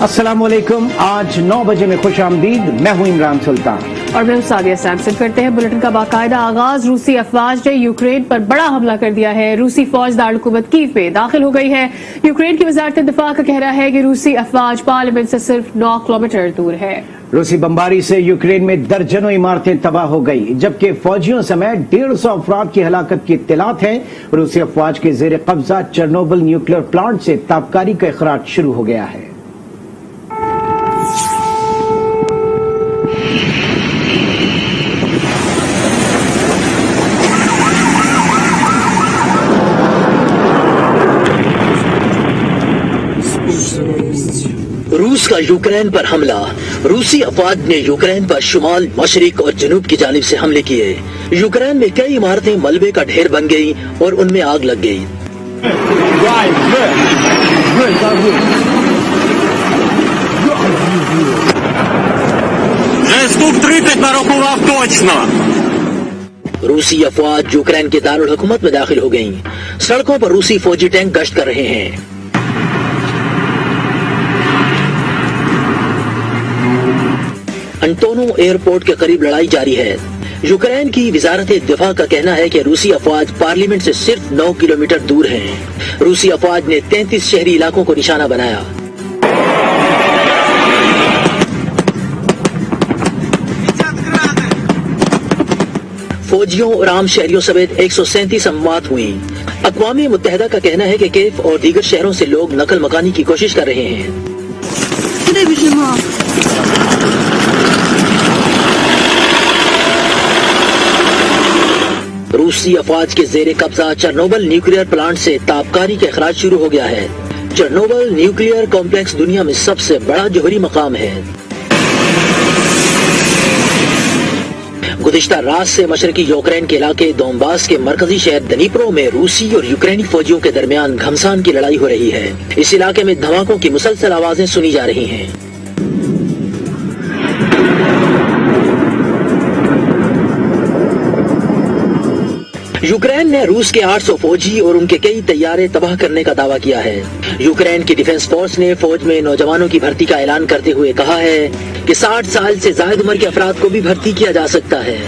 अस्सलाम वालेकुम। आज 9 बजे में खुश आमदीद। मैं हूं इमरान सुल्तान और मैं सादिया सैमसन। करते हैं बुलेटिन का बाकायदा आगाज। रूसी अफवाज ने यूक्रेन पर बड़ा हमला कर दिया है। रूसी फौज दारकूमत कीव में दाखिल हो गई है। यूक्रेन की वजारत दिफा का कहना है कि रूसी अफवाज पार्लियामेंट से सिर्फ 9 किलोमीटर दूर है। रूसी बमबारी से यूक्रेन में दर्जनों इमारतें तबाह हो गई, जबकि फौजियों समेत 150 अफराद की हलाकत की इत्तलात है। रूसी अफवाज के जेर कब्जा चेरनोबिल न्यूक्लियर प्लांट से ताबकारी का इखराज शुरू हो गया है। रूस का यूक्रेन पर हमला। रूसी अफवाज ने यूक्रेन पर शुमाल, मशरिक और जनूब की जानिब से हमले किए। यूक्रेन में कई इमारतें मलबे का ढेर बन गई और उनमें आग लग गई। रूसी अफवाज यूक्रेन के दारुल हुकूमत में दाखिल हो गईं। सड़कों पर रूसी फौजी टैंक गश्त कर रहे हैं। अंटोनो एयरपोर्ट के करीब लड़ाई जारी है। यूक्रेन की वजारत दिफा का कहना है कि रूसी अफवाज पार्लियामेंट से सिर्फ 9 किलोमीटर दूर हैं। रूसी अफवाज ने 33 शहरी इलाकों को निशाना बनाया। फौजियों और आम शहरियों समेत 137 अमवात हुई। अक़वाम मुत्तहिदा का कहना है कि कीव और दीगर शहरों से लोग नकल मकानी की कोशिश कर रहे हैं। रूसी अफवाज के जेर कब्जा चेरनोबिल न्यूक्लियर प्लांट से ताबकारी का इखराज शुरू हो गया है। चेरनोबिल न्यूक्लियर कॉम्प्लेक्स दुनिया में सबसे बड़ा जोहरी मकाम है। गुज़िश्ता रात से मशरकी यूक्रेन के इलाके दोनबास के मरकजी शहर दनीप्रो में रूसी और यूक्रेनी फौजियों के दरमियान घमसान की लड़ाई हो रही है। इस इलाके में धमाकों की मुसलसल आवाजें सुनी जा रही हैं। यूक्रेन ने रूस के 800 फौजी और उनके कई तैयारे तबाह करने का दावा किया है। यूक्रेन की डिफेंस फोर्स ने फौज में नौजवानों की भर्ती का ऐलान करते हुए कहा है कि 60 साल से ज्यादा उम्र के अफराद को भी भर्ती किया जा सकता है।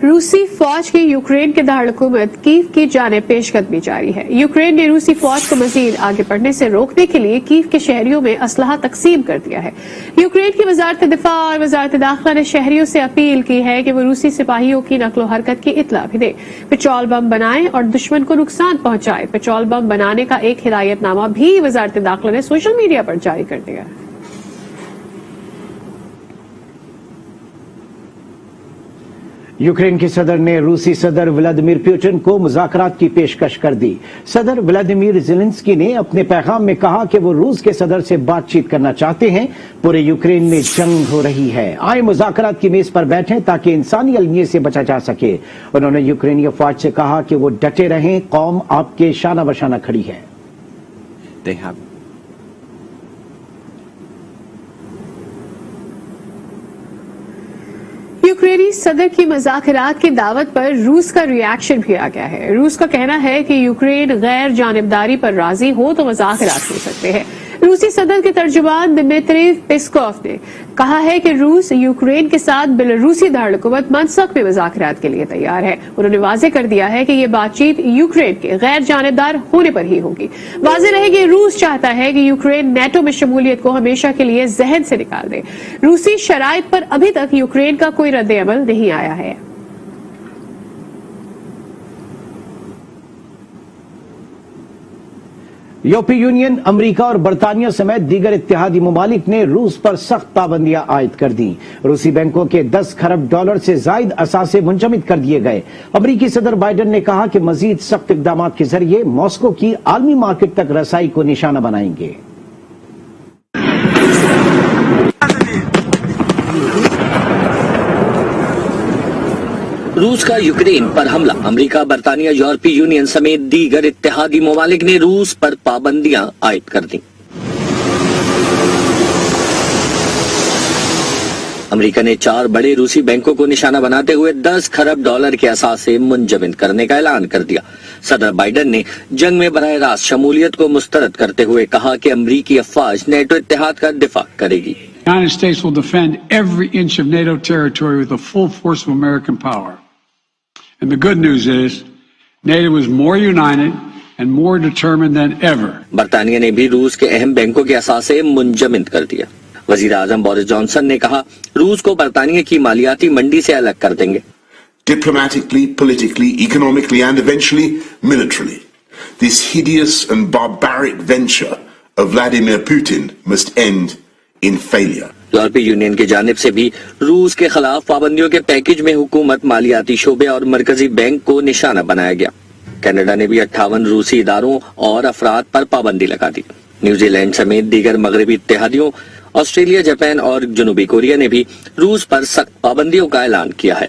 रूसी फौज की यूक्रेन के दारकूमत कीव की जानिब पेशकदमी जारी है। यूक्रेन ने रूसी फौज को मजीद आगे बढ़ने से रोकने के लिए कीव के शहरियों में असलहा तकसीम कर दिया है। यूक्रेन की वजारत दिफा और वजारत दाखिला ने शहरियों से अपील की है कि वो रूसी सिपाहियों की नकलो हरकत की इत्तला भी दे, पेट्रोल बम बनाएं और दुश्मन को नुकसान पहुंचाए। पेट्रोल बम बनाने का एक हिदायतनामा भी वजारत दाखिला ने सोशल मीडिया पर जारी कर दिया है। यूक्रेन के सदर ने रूसी सदर व्लादिमीर पुतिन को मुज़ाकरात की पेशकश कर दी। सदर व्लादिमीर ज़ेलेंस्की ने अपने पैगाम में कहा कि वो रूस के सदर से बातचीत करना चाहते हैं। पूरे यूक्रेन में जंग हो रही है, आए मुज़ाकरात की मेज पर बैठें ताकि इंसानी अलमियत से बचा जा सके। उन्होंने यूक्रेनी अफवाज से कहा कि वो डटे रहें, कौम आपके शाना बशाना खड़ी है। यूक्रेनी सदर की मुज़ाकरात की दावत पर रूस का रिएक्शन भी आ गया है। रूस का कहना है कि यूक्रेन गैर जानिबदारी पर राजी हो तो मुज़ाकरात हो सकते हैं। रूसी सदर के तर्जुमान दिमित्री पेस्कोव ने कहा है कि रूस यूक्रेन के साथ बेलारूसी दारकूमत मनसक में मुज़ाकरात के लिए तैयार है। उन्होंने वाज़ेह कर दिया है कि ये बातचीत यूक्रेन के गैर जानिबदार होने पर ही होगी। वाज़ेह रहे कि रूस चाहता है कि यूक्रेन नेटो में शमूलियत को हमेशा के लिए जहन से निकाल दे। रूसी शराइत पर अभी तक यूक्रेन का कोई रद्द-ए-अमल नहीं आया है। यूरोपीय यूनियन, अमेरिका और बरतानिया समेत दीगर इत्तेहादी ममालिक ने रूस पर सख्त पाबंदियां आयद कर दी। रूसी बैंकों के 10 खरब डॉलर से जायद असासे मुंजमद कर दिए गए। अमेरिकी सदर बाइडेन ने कहा कि मजीद सख्त इकदाम के जरिए मॉस्को की आलमी मार्केट तक रसाई को निशाना बनाएंगे। रूस का यूक्रेन पर हमला। अमेरिका, बरतानिया, यूरोपीय यूनियन समेत दीगर इत्तेहादी ममालिक ने रूस पर पाबंदियां आयद कर दी। अमेरिका ने 4 बड़े रूसी बैंकों को निशाना बनाते हुए 10 खरब डॉलर के असासे मुंजमद करने का ऐलान कर दिया। صدر بائیڈن نے جنگ میں براہ راست شمولیت کو مسترد کرتے ہوئے کہا کہ امریکی افواج نیٹو اتحاد کا دفاع کرے گی. The United States will defend every inch of NATO territory with the full force of American power. And the good news is, NATO is more united and more determined than ever. برطانیہ نے بھی روس کے اہم بینکوں کے اثاثے منجمد کر دیا. وزیر اعظم بورس جانسن نے کہا روس کو برطانیہ کی مالیاتی منڈی سے الگ کر دیں گے. Diplomatically, politically, economically and eventually militarily, this hideous and barbaric venture of Vladimir Putin must end in failure. یورپی یونین کی جانب سے بھی روس کے خلاف پابندیوں کے پیکج میں حکومت، مالیاتی شعبے اور مرکزی بینک کو نشانہ بنایا گیا. کینیڈا نے بھی 58 روسی اداروں اور افراد پر پابندی لگا دی. نیوزی لینڈ سمیت دیگر مغربی اتحادیوں، آسٹریلیا، جاپان اور جنوبی کوریا نے بھی روس پر سخت پابندیوں کا اعلان کیا ہے.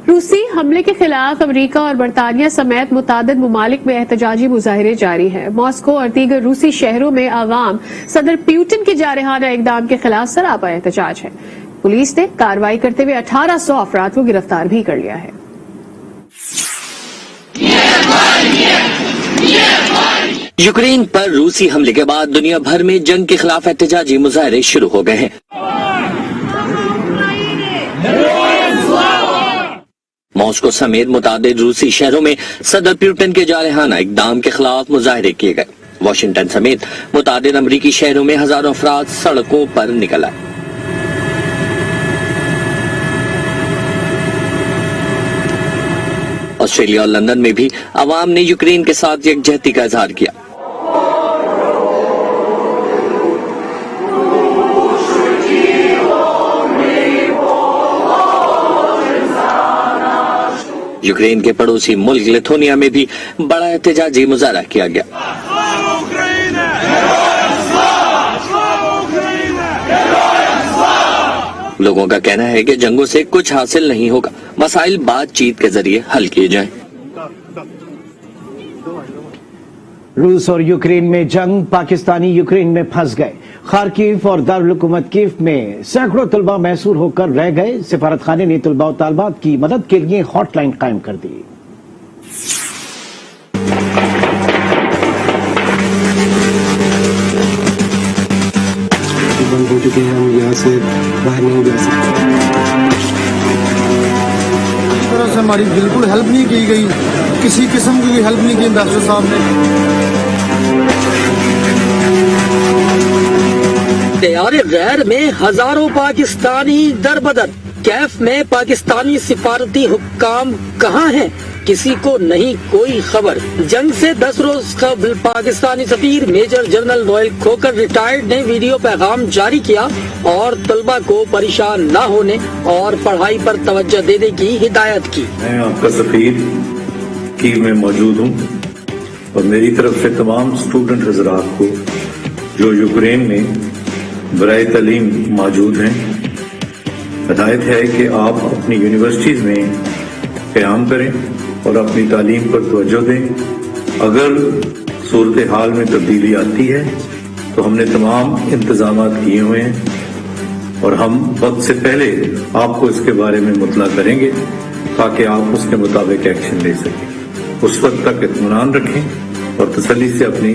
روسی حملے کے خلاف امریکہ اور برطانیہ سمیت متعدد ممالک میں احتجاجی مظاہرے جاری ہیں. ماسکو اور دیگر روسی شہروں میں عوام صدر پیوٹن کے جارحانہ اقدام کے خلاف سراپا احتجاج ہے. پولیس نے کارروائی کرتے ہوئے 1800 افراد کو گرفتار بھی کر لیا ہے. یوکرین پر روسی حملے کے بعد دنیا بھر میں جنگ کے خلاف احتجاجی مظاہرے شروع ہو گئے ہیں. ماسکو سمیت متعدد روسی شہروں میں صدر پیوٹن کے جارحانہ اقدام کے خلاف مظاہرے کیے گئے. واشنگٹن سمیت متعدد امریکی شہروں میں ہزاروں افراد سڑکوں پر نکل آئے. آسٹریلیا اور لندن میں بھی عوام نے یوکرین کے ساتھ یکجہتی کا اظہار کیا. یوکرین کے پڑوسی ملک لیتھونیا میں بھی بڑا احتجاجی مظاہرہ کیا گیا. لوگوں کا کہنا ہے کہ جنگوں سے کچھ حاصل نہیں ہوگا، مسائل بات چیت کے ذریعے حل کیے جائیں. روس اور یوکرین میں جنگ، پاکستانی یوکرین میں پھنس گئے. خارکیو اور دارالحکومت کیف میں سینکڑوں طلبہ محصور ہو کر رہ گئے. سفارت خانے نے طلبہ و طالبات کی مدد کے لیے ہاٹ لائن قائم کر دی. بند ہو چکے ہیں، ہم یہاں سے باہر نہیں جا سکتے. اس طرح سے ہماری بالکل ہیلپ نہیں کی گئی، کسی قسم کی بھی ہیلپ نہیں کی امبیسڈر صاحب نے. تیار غیر میں ہزاروں پاکستانی در بدر. کیف میں پاکستانی سفارتی حکام کہاں ہیں؟ کسی کو نہیں کوئی خبر. جنگ سے 10 روز قبل پاکستانی سفیر major general Noel Khokhar retired نے ویڈیو پیغام جاری کیا اور طلبہ کو پریشان نہ ہونے اور پڑھائی پر توجہ دینے کی ہدایت کی. میں آپ کا سفیر کیو میں موجود ہوں اور میری طرف سے تمام اسٹوڈنٹ حضرات کو جو یوکرین میں برائے تعلیم موجود ہیں ہدایت ہے کہ آپ اپنی یونیورسٹیز میں قیام کریں اور اپنی تعلیم پر توجہ دیں. اگر صورتحال میں تبدیلی آتی ہے تو ہم نے تمام انتظامات کیے ہوئے ہیں اور ہم وقت سے پہلے آپ کو اس کے بارے میں مطلع کریں گے تاکہ آپ اس کے مطابق ایکشن لے سکیں. اس وقت تک اطمینان رکھیں اور تسلی سے اپنی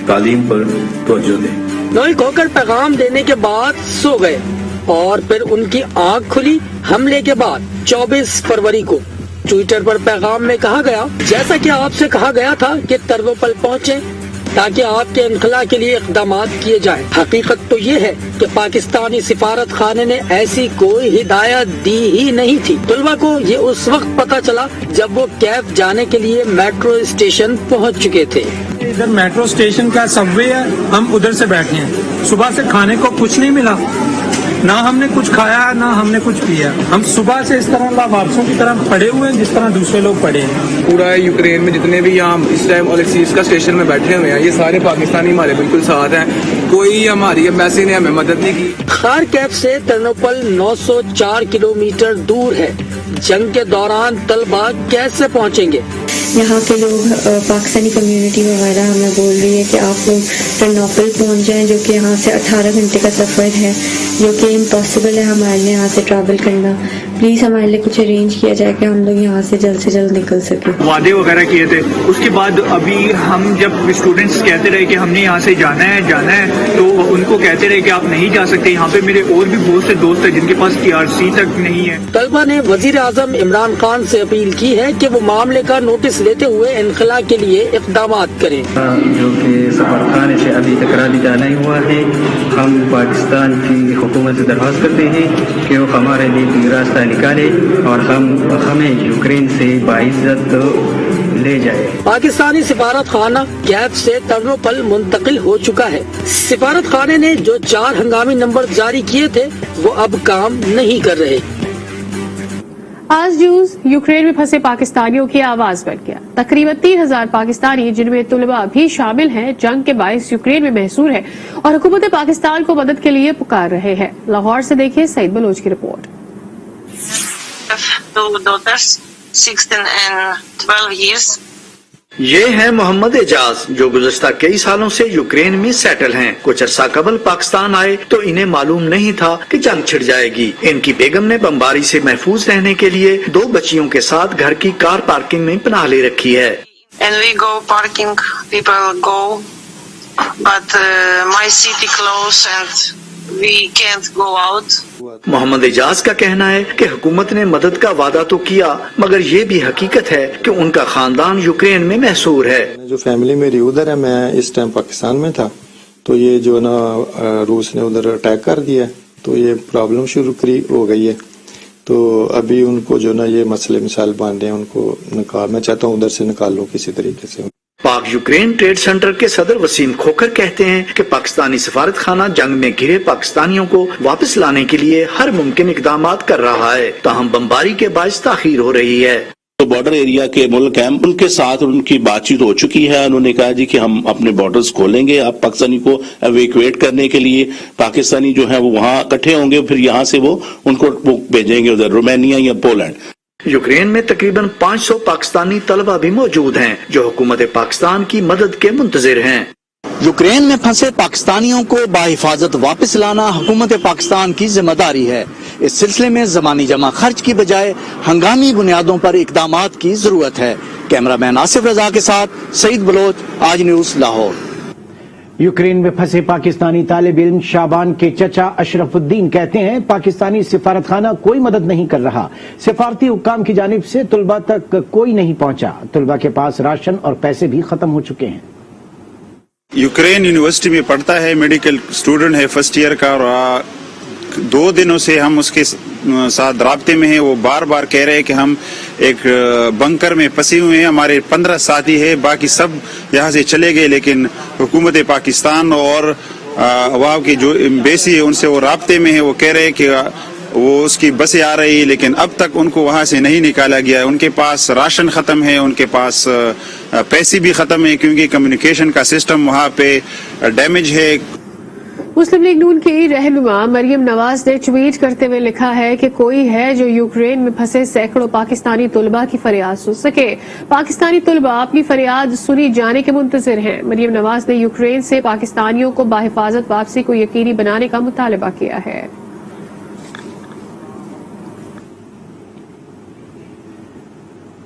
تعلیم پر توجہ دیں. نوئل کھوکر پیغام دینے کے بعد سو گئے اور پھر ان کی آنکھ کھلی حملے کے بعد 24 فروری کو. ٹویٹر پر پیغام میں کہا گیا، جیسا کہ آپ سے کہا گیا تھا کہ تروپل پہنچیں تاکہ آپ کے انخلاء کے لیے اقدامات کیے جائیں. حقیقت تو یہ ہے کہ پاکستانی سفارت خانے نے ایسی کوئی ہدایت دی ہی نہیں تھی. طلبہ کو یہ اس وقت پتہ چلا جب وہ کیف جانے کے لیے میٹرو اسٹیشن پہنچ چکے تھے. ادھر میٹرو اسٹیشن کا سب وے ہے، ہم ادھر سے بیٹھے ہیں. صبح سے کھانے کو کچھ نہیں ملا، نہ ہم نے کچھ کھایا نہ ہم نے کچھ پیا. ہم صبح سے اس طرح لاوارسوں کی طرح پڑے ہوئے ہیں جس طرح دوسرے لوگ پڑے ہیں. پورا یوکرین میں جتنے بھی یہاں اس ٹائم الیکسیس کا اسٹیشن میں بیٹھے ہوئے ہیں یہ سارے پاکستانی ہمارے بالکل ساتھ ہیں. کوئی ہماری ایمبیسی نے ہمیں مدد نہیں کی. خارکیو سے ترنوپل 904 کلومیٹر دور ہے. جنگ کے دوران طلبہ کیسے پہنچیں گے؟ यहाँ के लोग पाकिस्तानी कम्युनिटी वगैरह हमें बोल रही है कि आप लोग टर्नोपल पहुँच जाएं, जो कि यहाँ से 18 घंटे का सफ़र है, जो कि इम्पॉसिबल है हमारे लिए यहाँ से ट्रैवल करना। प्लीज़ हमारे लिए कुछ अरेंज किया जाए कि हम लोग यहाँ से जल्द निकल सकें। वादे वगैरह किए थे, उसके बाद अभी हम जब स्टूडेंट्स कहते रहे कि हमने यहाँ से जाना है, तो उनको कहते रहे कि आप नहीं जा सकते। यहाँ पे मेरे और भी बहुत से दोस्त हैं जिनके पास TRC तक नहीं है। तलबा ने वजीर आजम इमरान खान से अपील की है कि वो मामले का नोटिस लेते हुए इनखला के लिए इक़दाम करें। जो कि सफारतखाने से अभी तकरार निकाला नहीं हुआ है, हम पाकिस्तान की हुकूमत से दरख्वास्त करते हैं कि वो हमारे लिए रास्ता निकाले और हमें यूक्रेन से बाइज्जत ले जाए। पाकिस्तानी सिफारत खाना कैद से टर्नोपल मुंतकिल हो चुका है। सिफारत खाने ने जो 4 हंगामी नंबर जारी किए थे वो अब काम नहीं कर रहे। आज न्यूज यूक्रेन में फंसे पाकिस्तानियों की आवाज बन गया। तकरीबन 3000 पाकिस्तानी, जिनमें तुलबा भी शामिल हैं, जंग के बायस यूक्रेन में महसूर है और हुकूमत पाकिस्तान को मदद के लिए पुकार रहे हैं। लाहौर से देखिए सईद बलोच की रिपोर्ट। 2 daughters, 16 and 12 years. ये हैं मोहम्मद एजाज, जो गुज़श्ता कई सालों से यूक्रेन में सेटल हैं। कुछ अरसा कबल पाकिस्तान आए तो इन्हें मालूम नहीं था कि जंग छिड़ जाएगी। इनकी बेगम ने बमबारी से महफूज रहने के लिए 2 बच्चियों के साथ घर की कार पार्किंग में पनाह ले रखी है। And we go parking, people go, but my city closed and we can't go out. Mohammad Ejaz का कहना है कि हुकूमत ने मदद का वादा तो किया, मगर ये भी हकीकत है कि उनका खानदान यूक्रेन में महसूर है। जो फैमिली मेरी उधर है, मैं इस टाइम पाकिस्तान में था, तो ये जो ना रूस ने उधर अटैक कर दिया, तो ये प्रॉब्लम शुरू हो गई है। तो अभी उनको जो ना ये मसले मिसाल बांध रहे हैं, उनको मैं चाहता हूँ उधर से निकाल लूँ किसी तरीके से। पाक यूक्रेन ट्रेड सेंटर के सदर वसीम खोखर कहते हैं कि पाकिस्तानी सफारत खाना जंग में घिरे पाकिस्तानियों को वापस लाने के लिए हर मुमकिन इकदाम कर रहा है, ताहम बमबारी के बायस ताखीर हो रही है। तो बॉर्डर एरिया के मुल्क हैं, उनके साथ उनकी बातचीत हो चुकी है। उन्होंने कहा जी कि हम अपने बॉर्डर्स खोलेंगे, अब पाकिस्तानी को एवेक्यूएट करने के लिए पाकिस्तानी जो है वो वहाँ इकट्ठे होंगे, फिर यहाँ से वो उनको भेजेंगे उधर रोमानिया या पोलैंड। यूक्रेन में तकरीबन 500 पाकिस्तानी तलबा भी मौजूद हैं, जो हुकूमत पाकिस्तान की मदद के मुंतजिर हैं। यूक्रेन में फंसे पाकिस्तानियों को बाहिफाजत वापस लाना हुकूमत पाकिस्तान की जिम्मेदारी है। इस सिलसिले में ज़मानी जमा खर्च की बजाय हंगामी बुनियादों पर इक़दामात की जरूरत है। कैमरामैन आसिफ रजा के साथ सईद बलोच, आज न्यूज, लाहौर। यूक्रेन में फंसे पाकिस्तानी तालिब इल्म शाबान के चचा अशरफुद्दीन कहते हैं पाकिस्तानी सिफारत खाना कोई मदद नहीं कर रहा। सिफारती हुक्काम की जानिब से तुलबा तक कोई नहीं पहुंचा। तुलबा के पास राशन और पैसे भी खत्म हो चुके हैं। यूक्रेन यूनिवर्सिटी में पढ़ता है, मेडिकल स्टूडेंट है, फर्स्ट ईयर का, और 2 दिनों से हम उसके साथ राब्ते में हैं। वो बार बार कह रहे हैं कि हम एक बंकर में फंसे हुए हैं, हमारे 15 साथी है, बाकी सब यहाँ से चले गए, लेकिन हुकूमत पाकिस्तान और वहाँ की जो एम्बेसी है उनसे वो राब्ते में है। वो कह रहे हैं कि वो उसकी बसें आ रही है, लेकिन अब तक उनको वहाँ से नहीं निकाला गया है। उनके पास राशन ख़त्म है, उनके पास पैसे भी ख़त्म है, क्योंकि कम्युनिकेशन का सिस्टम वहाँ पे डैमेज है। मुस्लिम लीग नून की रहनुमा मरियम नवाज ने ट्वीट करते हुए लिखा है कि कोई है जो यूक्रेन में फंसे सैकड़ों पाकिस्तानी तुलबा की फरियाद सुन सके। पाकिस्तानी तुलबा अपनी फरियाद सुनी जाने के मुंतजिर हैं। मरियम नवाज ने यूक्रेन से पाकिस्तानियों को बाहिफाजत वापसी को यकीनी बनाने का मुतालबा किया है।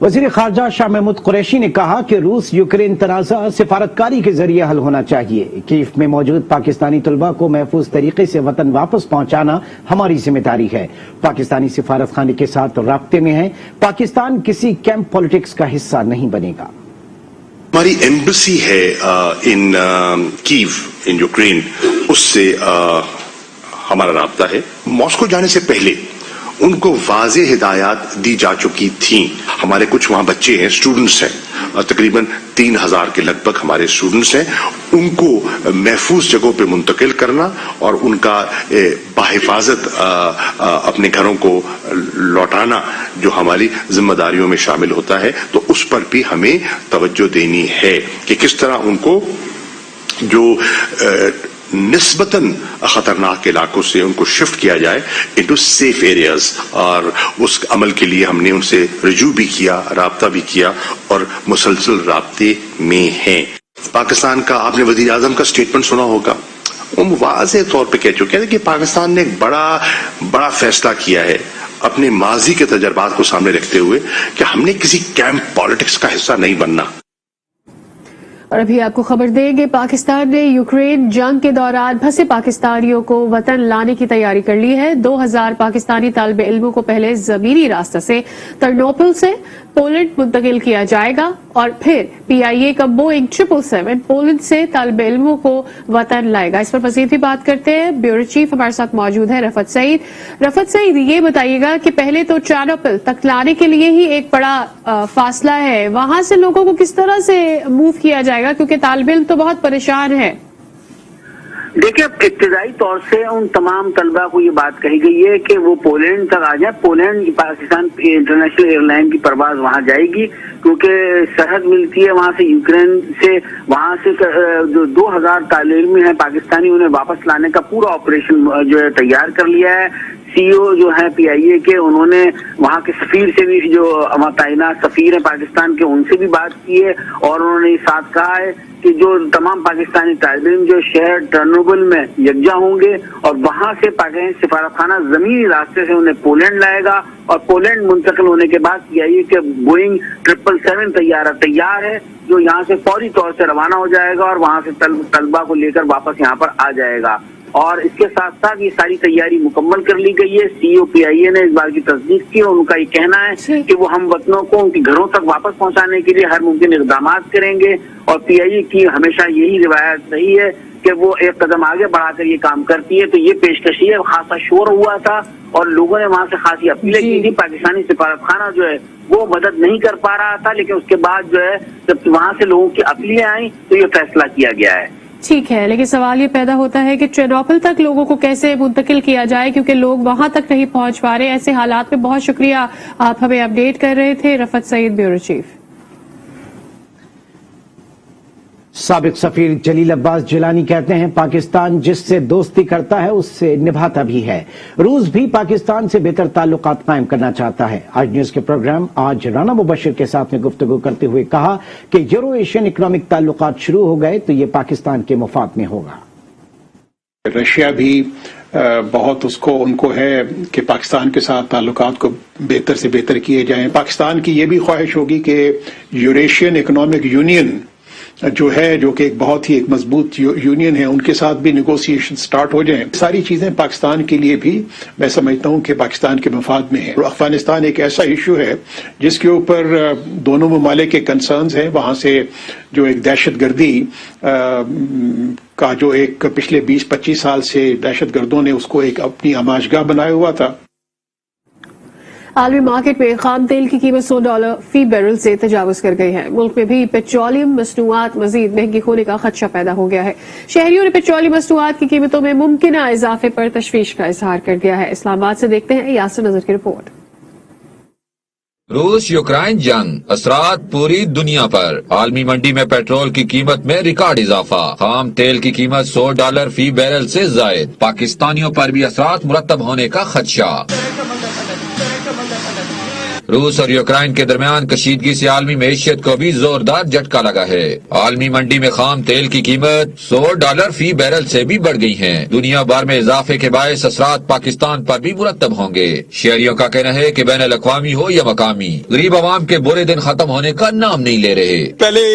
वजीर खारजा शाह महमूद कुरैशी ने कहा कि रूस यूक्रेन तनाज़ा सिफारतकारी के जरिए हल होना चाहिए। कीव में मौजूद पाकिस्तानी तुलबा को महफूज तरीके से वतन वापस पहुंचाना हमारी जिम्मेदारी है। पाकिस्तानी सिफारत खाने के साथ राब्ते में है। पाकिस्तान किसी कैंप पॉलिटिक्स का हिस्सा नहीं बनेगा। हमारी एम्बेसी है इन कीव इन यूक्रेन, उससे हमारा राब्ता है। मॉस्को जाने से पहले उनको वाज़ेह हिदायत दी जा चुकी थी। हमारे कुछ वहाँ बच्चे हैं, स्टूडेंट्स हैं, तकरीबन 3000 के लगभग हमारे स्टूडेंट्स हैं। उनको महफूज जगहों पे मुंतकिल करना और उनका बाहिफाजत अपने घरों को लौटाना जो हमारी जिम्मेदारियों में शामिल होता है, तो उस पर भी हमें तवज्जो देनी है कि किस तरह उनको जो निस्बतन खतरनाक इलाकों से उनको शिफ्ट किया जाए इनटू सेफ एरियाज, और उस अमल के लिए हमने उनसे रजू भी किया, राब्ता भी किया और मुसलसल राब्ते में हैं। पाकिस्तान का आपने वजीर आजम का स्टेटमेंट सुना होगा, वो वाज़ेह तौर पे कह चुके हैं कि पाकिस्तान ने एक बड़ा फैसला किया है अपने माजी के तजर्बात को सामने रखते हुए कि हमने किसी कैंप पॉलिटिक्स का हिस्सा नहीं बनना। और अभी आपको खबर देंगे, पाकिस्तान ने यूक्रेन जंग के दौरान फंसे पाकिस्तानियों को वतन लाने की तैयारी कर ली है। 2000 पाकिस्तानी तालिब इल्मों को पहले जमीनी रास्ते से टर्नोपिल से पोलैंड मुंतकिल किया जाएगा और फिर PIA का बोइंग 777 पोलैंड से तालिब इल्मों को वतन लाएगा। इस पर मजीद भी बात करते हैं, ब्यूरो चीफ हमारे साथ मौजूद है रफत सईद। रफत सईद, ये बताइएगा कि पहले तो टर्नोपिल तक लाने के लिए ही एक बड़ा फासला है, वहां से लोगों को किस तरह से मूव किया जाएगा, क्योंकि तालिब इल्म तो बहुत परेशान है। देखिए, इब्तदाई तौर से उन तमाम तलबा को ये बात कही गई है कि वो पोलैंड तक आ जाए। पोलैंड पाकिस्तान इंटरनेशनल एयरलाइन की परवाज वहां जाएगी, क्योंकि सरहद मिलती है वहां से यूक्रेन से। वहां से जो 2000 तालिब इल्म हैं पाकिस्तानी, उन्हें वापस लाने का पूरा ऑपरेशन जो है तैयार कर लिया है। CEO जो है PIA के, उन्होंने वहां के सफीर से भी, जो तैनात सफीर है पाकिस्तान के, उनसे भी बात की है और उन्होंने साथ कहा है कि जो तमाम पाकिस्तानी तालिब इल्म जो शहर टर्नोबिल में यकजा होंगे और वहां से पाकिस्तान सिफारतखाना जमीनी रास्ते से उन्हें पोलैंड लाएगा और पोलैंड मुंतकिल होने के बाद PIA के बोइंग 777 तैयार है, जो यहाँ से फौरी तौर से रवाना हो जाएगा और वहां से तलबा को लेकर वापस यहाँ पर आ जाएगा। और इसके साथ साथ ये सारी तैयारी मुकम्मल कर ली गई है। CEO PIA ने इस बात की तस्दीक की और उनका ये कहना है कि वो हम वतनों को उनके घरों तक वापस पहुंचाने के लिए हर मुमकिन इक़दाम करेंगे। और PIA की हमेशा यही रिवायत रही है कि वो एक कदम आगे बढ़ाकर ये काम करती है। तो ये पेशकशी है, खासा शोर हुआ था और लोगों ने वहां से खासी अपीलें की थी। पाकिस्तानी सिफारतखाना जो है वो मदद नहीं कर पा रहा था, लेकिन उसके बाद जो है जब वहां से लोगों की अपीलें आई तो ये फैसला किया गया है। ठीक है, लेकिन सवाल ये पैदा होता है कि टर्नोपिल तक लोगों को कैसे मुंतकिल किया जाए, क्योंकि लोग वहां तक नहीं पहुंच पा रहे। ऐसे हालात में बहुत शुक्रिया, आप हमें अपडेट कर रहे थे। Rafat Saeed, bureau chief. साबिक सफीर जलील अब्बास जिलानी कहते हैं, पाकिस्तान जिससे दोस्ती करता है उससे निभाता भी है। रूस भी पाकिस्तान से बेहतर ताल्लुकात कायम करना चाहता है। आज न्यूज के प्रोग्राम आज राना मुबशिर के साथ में गुफ्तगू करते हुए कहा कि यूरो एशियन इकोनॉमिक ताल्लुकात शुरू हो गए तो ये पाकिस्तान के मुफाद में होगा। रशिया भी बहुत उनको है कि पाकिस्तान के साथ ताल्लुकात को बेहतर से बेहतर किए जाएं। पाकिस्तान की ये भी ख्वाहिश होगी कि यूरेशियन इकोनॉमिक यूनियन जो है, जो कि एक बहुत ही एक मजबूत यूनियन है, उनके साथ भी नेगोशिएशन स्टार्ट हो जाएं। सारी चीजें पाकिस्तान के लिए भी मैं समझता हूं कि पाकिस्तान के मफाद में है। अफगानिस्तान एक ऐसा इशू है जिसके ऊपर दोनों ममालिक के कंसर्न्स हैं। वहां से जो एक दहशतगर्दी का जो एक पिछले 20-25 साल से दहशतगर्दों ने उसको एक अपनी आमाशगाह बनाया हुआ था। आलमी मार्केट में खाम तेल की कीमत $100 फी बैरल से तजावुज कर गई है। मुल्क में भी पेट्रोलियम मसनूआत मजीद महंगी होने का खदशा पैदा हो गया है। शहरियों ने पेट्रोलियम मसनूआत की कीमतों में मुमकिन इजाफे पर तशवीश का इजहार कर दिया है। इस्लामाबाद से देखते हैं यासिर नजर की रिपोर्ट। रूस यूक्रेन जंग असरात पूरी दुनिया पर। आलमी मंडी में पेट्रोल की कीमत में रिकॉर्ड इजाफा। खाम तेल की कीमत $100 फी बैरल से जायद। पाकिस्तानियों पर भी असरात मुरतब होने का खदशा। रूस और यूक्रेन के दरमियान कशीदगी से आलमी मईशत को भी जोरदार झटका लगा है। आलमी मंडी में खाम तेल की कीमत $100 फी बैरल से भी बढ़ गई है। दुनिया भर में इजाफे के बायस असरात पाकिस्तान पर भी मुरतब होंगे। शहरियों का कहना है कि बैन अल-अक़वामी हो या मकामी, गरीब आवाम के बुरे दिन खत्म होने का नाम नहीं ले रहे। पहले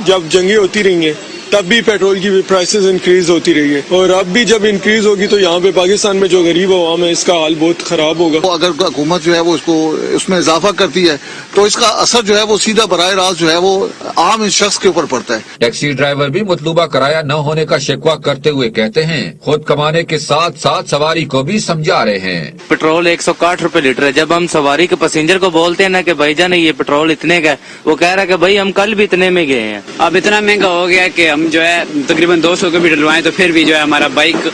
जब जंगी होती रही है तब भी पेट्रोल की प्राइसेस इंक्रीज होती रही है और अब भी जब इंक्रीज होगी तो यहाँ पे पाकिस्तान में जो गरीब अवाम है इसका हाल बहुत खराब होगा। तो अगर हुकूमत जो है वो इसको उसमें इजाफा करती है तो इसका असर जो है वो सीधा बराह रास्त जो है वो आम शख्स के ऊपर पड़ता है। टैक्सी ड्राइवर भी मतलूबा किराया न होने का शिकवा करते हुए कहते हैं खुद कमाने के साथ साथ सवारी को भी समझा रहे हैं। पेट्रोल 160 रुपए लीटर है। जब हम सवारी के पैसेंजर को बोलते हैं ना कि भाईजान ये पेट्रोल इतने का है, वो कह रहा है कि भाई हम कल भी इतने में गए हैं। अब इतना महंगा हो गया कि हम जो है तकरीबन 200 किलोमीटर डलवाएं तो फिर भी जो है हमारा बाइक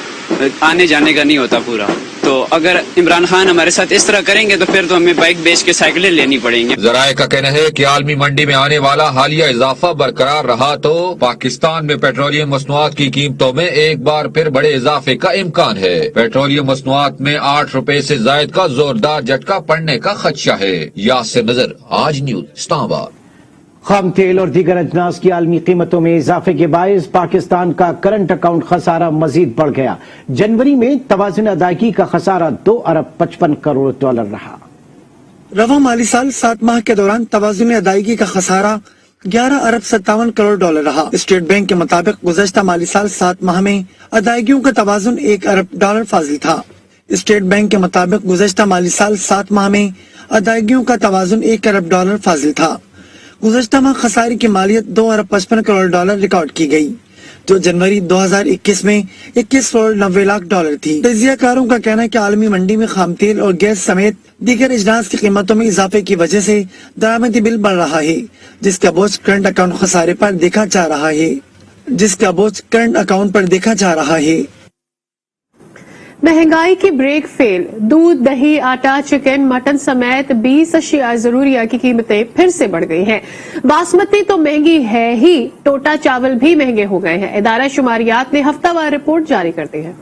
आने जाने का नहीं होता पूरा। تو اگر عمران خان ہمارے ساتھ اس طرح کریں گے تو پھر تو ہمیں بائک بیچ کے سائیکلیں لینی پڑیں گی. ذرائع کا کہنا ہے کہ عالمی منڈی میں آنے والا حالیہ اضافہ برقرار رہا تو پاکستان میں پیٹرولیم مصنوعات کی قیمتوں میں ایک بار پھر بڑے اضافے کا امکان ہے. پیٹرولیم مصنوعات میں 8 روپے سے زائد کا زوردار جھٹکا پڑنے کا خدشہ ہے. یاسر نظر، آج نیوز، اسلام آباد. خام تیل اور دیگر اجناس کی عالمی قیمتوں میں اضافے کے باعث پاکستان کا کرنٹ اکاؤنٹ خسارہ مزید بڑھ گیا. جنوری میں توازن ادائیگی کا خسارہ $2 ارب 55 کروڑ رہا. رواں مالی سال 7 ماہ کے دوران توازن ادائیگی کا خسارہ $11 ارب 57 کروڑ رہا. اسٹیٹ بینک کے مطابق گزشتہ مالی سال 7 ماہ میں ادائیگیوں کا توازن $1 ارب فاضل تھا. اسٹیٹ بینک کے مطابق گزشتہ مالی سال 7 ماہ میں ادائیگیوں کا توازن $1 ارب فاضل تھا. گزشتہ ماہ خسارے کی مالیت $2 ارب 55 کروڑ ریکارڈ کی گئی، جو جنوری 2021 میں $21 کروڑ 90 لاکھ تھی. تجزیہ کاروں کا کہنا ہے کہ عالمی منڈی میں خام تیل اور گیس سمیت دیگر اجناس کی قیمتوں میں اضافے کی وجہ سے درآمدی بل بڑھ رہا ہے، جس کا بوجھ کرنٹ اکاؤنٹ خسارے پر دیکھا جا رہا ہے. مہنگائی کی بریک فیل، دودھ، دہی، آٹا، چکن، مٹن سمیت 20 اشیاء ضروریہ کی قیمتیں پھر سے بڑھ گئی ہیں. باسمتی تو مہنگی ہے ہی، ٹوٹا چاول بھی مہنگے ہو گئے ہیں. ادارہ شماریات نے ہفتہ وار رپورٹ جاری کر دی ہے.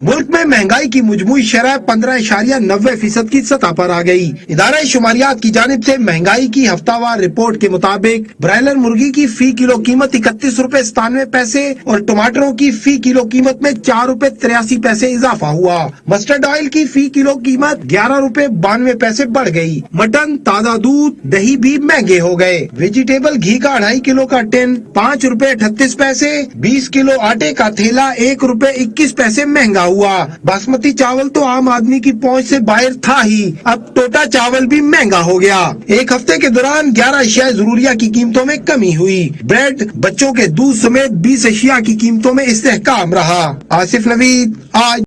ملک میں مہنگائی کی مجموعی شرح 15.90% کی سطح پر آ گئی. ادارہ شماریات کی جانب سے مہنگائی کی ہفتہ وار رپورٹ کے مطابق برائلر مرغی کی فی کلو قیمت 31 روپے 97 پیسے اور ٹماٹروں کی فی کلو قیمت میں 4 روپے 83 پیسے اضافہ ہوا. مسٹرڈ آئل کی فی کلو قیمت 11 روپے 92 پیسے بڑھ گئی. مٹن، تازہ دودھ، دہی بھی مہنگے ہو گئے. ویجیٹیبل گھی کا 2.5 کلو کا ٹن 5 روپے 38 پیسے، 20 کلو آٹے کا تھیلا 1 روپے 21 پیسے مہنگا ہوا. باسمتی چاول تو عام آدمی کی پہنچ سے باہر تھا ہی، اب ٹوٹا چاول بھی مہنگا ہو گیا. ایک ہفتے کے دوران 11 اشیاء ضروریہ کی قیمتوں میں کمی ہوئی. بریڈ، بچوں کے دودھ سمیت 20 اشیاء کی قیمتوں میں استحکام رہا. آصف نوید، آج